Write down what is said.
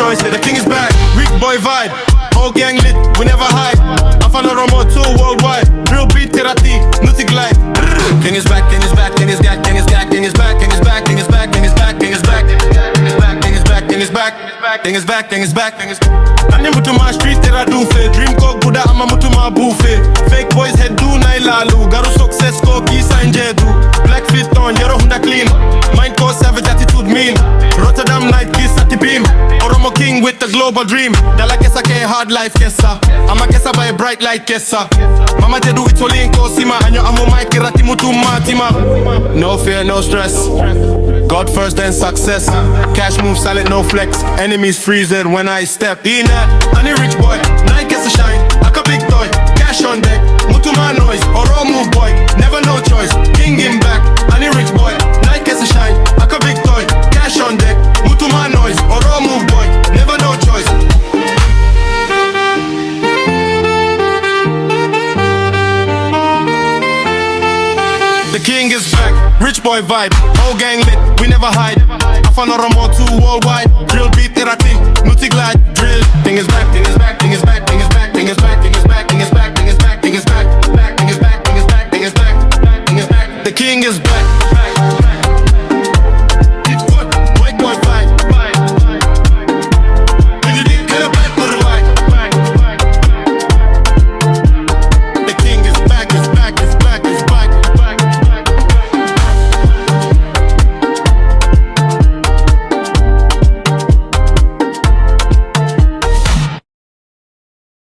choice, yeah, the king is back. Weak boy vibe, whole gang lit, we never hide. I found Oromo tour worldwide. Real beat terati, nuti glide. King is back, king is back, king is back, king is back, king is back, king is back, king is back, king is back, king is back, king is back, king is back, king is back, king is back, king is back, king is back. Nani mutu ma street tera do fe. Dream coke buda ama mutu ma buffet. Fake boys head do na ilalu. Garu success ko kisa injedu. Black fit on, yero hunda clean. Mind core savage attitude mean. Rotterdam night kiss at the beam. Oromo king with the global dream. Dala kesa ke hard life kesa. Ama kesa by a bright light kesa. Mama te do it so link sima. Anyo amo mic kirati mutu matima. No fear, no stress. God first then success. Cash move silent, no flex. Enemies freezing when I step in. Any rich boy, night gets a shine. Like a big toy, cash on deck. Mutuma noise, Oromo boy, never no choice. King him back. Any rich boy, night gets a shine. Like a big toy, cash on deck. Mutuma noise, Oromo boy, never no choice. The king is back, rich boy vibe, whole gang lit, we never hide. I found Oromo too worldwide.